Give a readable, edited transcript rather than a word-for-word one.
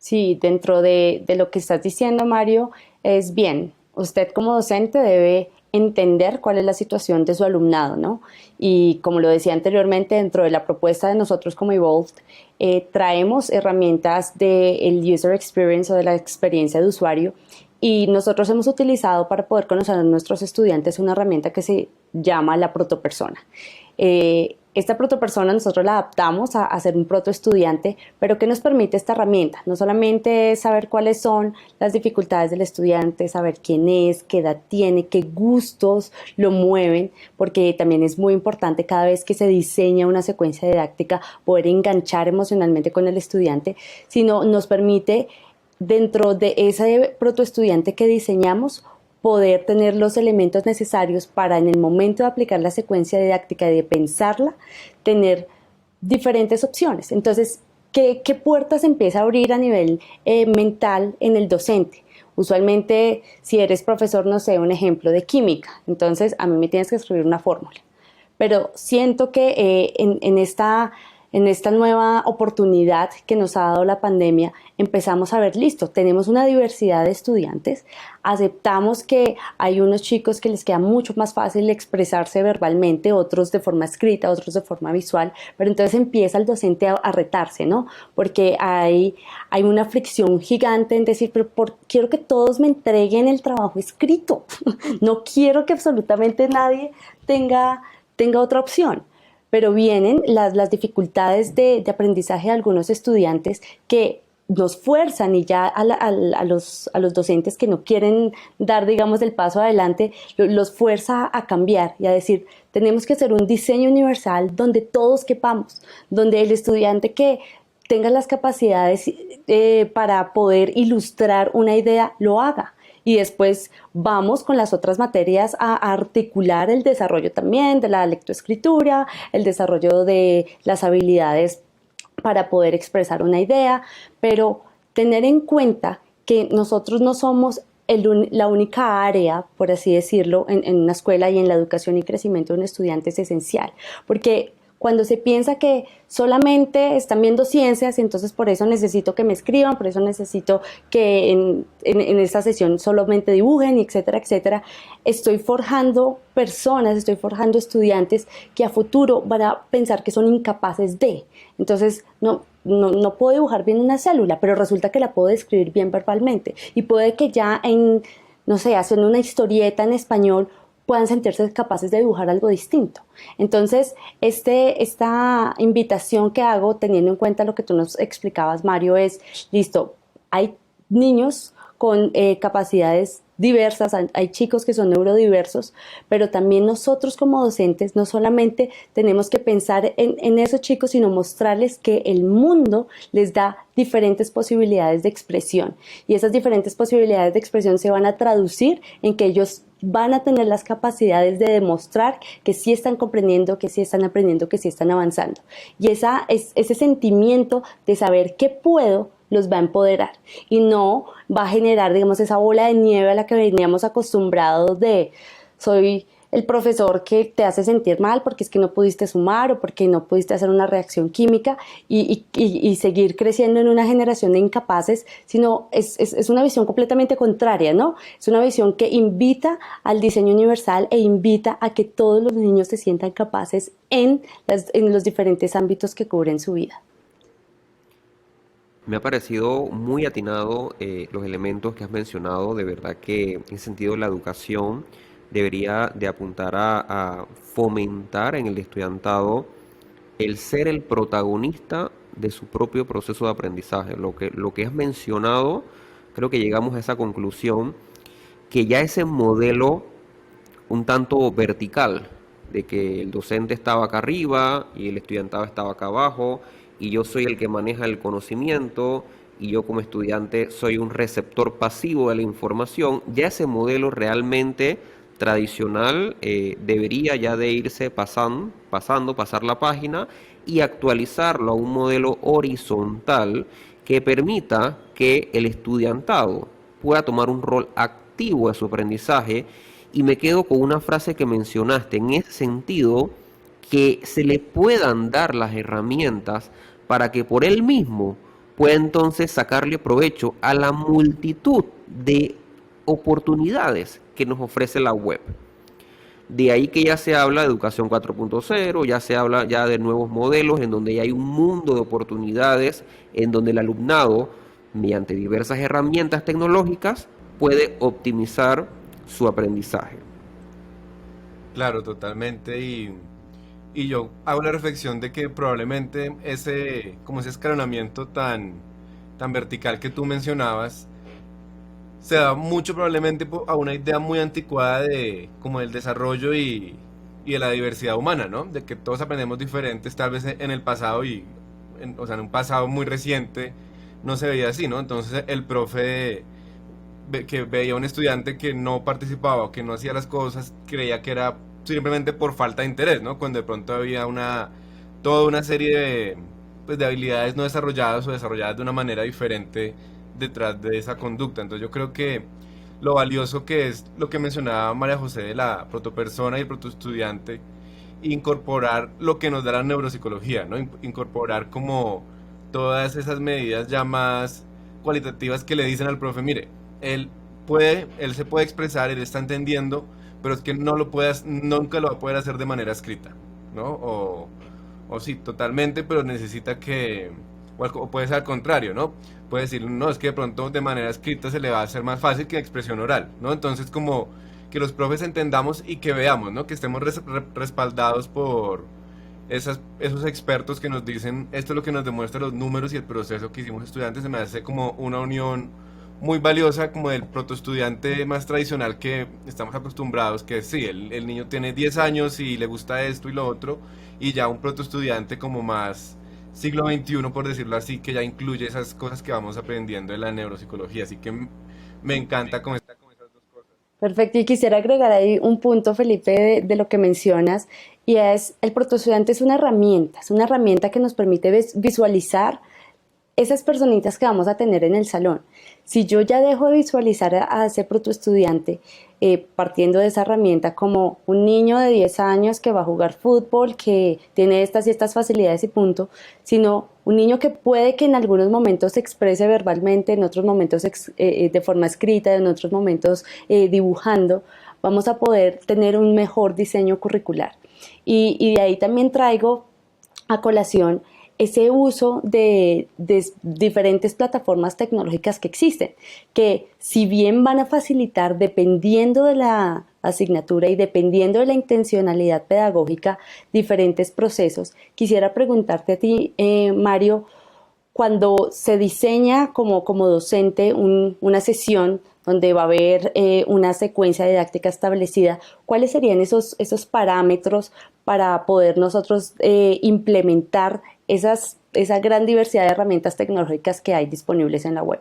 Sí, dentro de lo que estás diciendo, Mario, es bien. Usted como docente debe entender cuál es la situación de su alumnado, ¿no? Y como lo decía anteriormente, dentro de la propuesta de nosotros como Evolved, traemos herramientas del user experience o de la experiencia de usuario y nosotros hemos utilizado para poder conocer a nuestros estudiantes una herramienta que se llama la protopersona. Esta protopersona nosotros la adaptamos a ser un protoestudiante, pero ¿qué nos permite esta herramienta? No solamente saber cuáles son las dificultades del estudiante, saber quién es, qué edad tiene, qué gustos lo mueven, porque también es muy importante cada vez que se diseña una secuencia didáctica poder enganchar emocionalmente con el estudiante, sino nos permite dentro de ese protoestudiante que diseñamos poder tener los elementos necesarios para en el momento de aplicar la secuencia didáctica y de pensarla, tener diferentes opciones. Entonces, ¿qué puertas empieza a abrir a nivel mental en el docente? Usualmente, si eres profesor, no sé, un ejemplo de química, entonces a mí me tienes que escribir una fórmula. Pero siento que en esta nueva oportunidad que nos ha dado la pandemia, empezamos a ver, listo, tenemos una diversidad de estudiantes, aceptamos que hay unos chicos que les queda mucho más fácil expresarse verbalmente, otros de forma escrita, otros de forma visual, pero entonces empieza el docente a retarse, ¿no? Porque hay una fricción gigante en decir, pero quiero que todos me entreguen el trabajo escrito, no quiero que absolutamente nadie tenga otra opción. Pero vienen las dificultades de aprendizaje de algunos estudiantes que nos fuerzan y ya a los docentes que no quieren dar, digamos, el paso adelante, los fuerza a cambiar y a decir, tenemos que hacer un diseño universal donde todos quepamos, donde el estudiante que tenga las capacidades para poder ilustrar una idea lo haga y después vamos con las otras materias a articular el desarrollo también de la lectoescritura, el desarrollo de las habilidades para poder expresar una idea, pero tener en cuenta que nosotros no somos la única área, por así decirlo, en una escuela y en la educación y crecimiento de un estudiante es esencial, porque cuando se piensa que solamente están viendo ciencias, entonces por eso necesito que me escriban, por eso necesito que en esta sesión solamente dibujen, etcétera, etcétera. Estoy forjando personas, estoy forjando estudiantes que a futuro van a pensar que son incapaces de. Entonces, no puedo dibujar bien una célula, pero resulta que la puedo describir bien verbalmente. Y puede que ya no sé, haciendo una historieta en español, puedan sentirse capaces de dibujar algo distinto. Entonces, esta invitación que hago, teniendo en cuenta lo que tú nos explicabas, Mario, es, listo, hay niños con capacidades diversas, hay chicos que son neurodiversos, pero también nosotros como docentes no solamente tenemos que pensar en esos chicos, sino mostrarles que el mundo les da diferentes posibilidades de expresión y esas diferentes posibilidades de expresión se van a traducir en que ellos van a tener las capacidades de demostrar que sí están comprendiendo, que sí están aprendiendo, que sí están avanzando. Y ese sentimiento de saber que puedo los va a empoderar y no va a generar, digamos, esa bola de nieve a la que veníamos acostumbrados de soy el profesor que te hace sentir mal porque es que no pudiste sumar o porque no pudiste hacer una reacción química y seguir creciendo en una generación de incapaces, sino es una visión completamente contraria, ¿no? Es una visión que invita al diseño universal e invita a que todos los niños se sientan capaces en los diferentes ámbitos que cubren su vida. Me ha parecido muy atinado los elementos que has mencionado. De verdad que en ese sentido la educación debería de apuntar a fomentar en el estudiantado el ser el protagonista de su propio proceso de aprendizaje. Lo que has mencionado, creo que llegamos a esa conclusión, que ya ese modelo un tanto vertical, de que el docente estaba acá arriba y el estudiantado estaba acá abajo, y yo soy el que maneja el conocimiento, y yo como estudiante soy un receptor pasivo de la información. Ya ese modelo realmente tradicional debería ya de irse pasar la página y actualizarlo a un modelo horizontal que permita que el estudiantado pueda tomar un rol activo de su aprendizaje. Y me quedo con una frase que mencionaste, en ese sentido, que se le puedan dar las herramientas para que por él mismo pueda entonces sacarle provecho a la multitud de oportunidades que nos ofrece la web. De ahí que ya se habla de educación 4.0, ya se habla ya de nuevos modelos en donde ya hay un mundo de oportunidades, en donde el alumnado, mediante diversas herramientas tecnológicas, puede optimizar su aprendizaje. Claro, totalmente. Y yo hago la reflexión de que probablemente como ese escalonamiento tan vertical que tú mencionabas, se da mucho probablemente a una idea muy anticuada de como del desarrollo y de la diversidad humana, ¿no? De que todos aprendemos diferentes, tal vez en el pasado o sea, en un pasado muy reciente no se veía así, ¿no? Entonces el profe que veía a un estudiante que no participaba o que no hacía las cosas, creía que era simplemente por falta de interés, ¿no? Cuando de pronto había toda una serie pues, de habilidades no desarrolladas o desarrolladas de una manera diferente detrás de esa conducta. Entonces yo creo que lo valioso que es lo que mencionaba María José de la protopersona y el protoestudiante, incorporar lo que nos da la neuropsicología, ¿no? Incorporar como todas esas medidas ya más cualitativas que le dicen al profe, mire, él se puede expresar, él está entendiendo, pero es que nunca lo va a poder hacer de manera escrita, ¿no? O sí, totalmente, pero necesita o puede ser al contrario, ¿no? Puede decir, no, es que de pronto de manera escrita se le va a hacer más fácil que expresión oral, ¿no? Entonces como que los profes entendamos y que veamos, ¿no? Que estemos respaldados por esos expertos que nos dicen, esto es lo que nos demuestra los números y el proceso que hicimos estudiantes, se me hace como una unión muy valiosa como del protoestudiante más tradicional que estamos acostumbrados, que sí, el niño tiene 10 años y le gusta esto y lo otro, y ya un protoestudiante como más siglo XXI, por decirlo así, que ya incluye esas cosas que vamos aprendiendo de la neuropsicología, así que me encanta como con esas dos cosas. Perfecto, y quisiera agregar ahí un punto, Felipe, de lo que mencionas, y es el protoestudiante es una herramienta que nos permite visualizar esas personitas que vamos a tener en el salón. Si yo ya dejo de visualizar a ese protoestudiante partiendo de esa herramienta como un niño de 10 años que va a jugar fútbol, que tiene estas y estas facilidades y punto, sino un niño que puede que en algunos momentos se exprese verbalmente, en otros momentos de forma escrita, en otros momentos dibujando, vamos a poder tener un mejor diseño curricular. Y de ahí también traigo a colación ese uso de diferentes plataformas tecnológicas que existen, que si bien van a facilitar dependiendo de la asignatura y dependiendo de la intencionalidad pedagógica diferentes procesos, quisiera preguntarte a ti, Mario, cuando se diseña como docente una sesión donde va a haber una secuencia didáctica establecida, ¿cuáles serían esos parámetros para poder nosotros implementar esa gran diversidad de herramientas tecnológicas que hay disponibles en la web?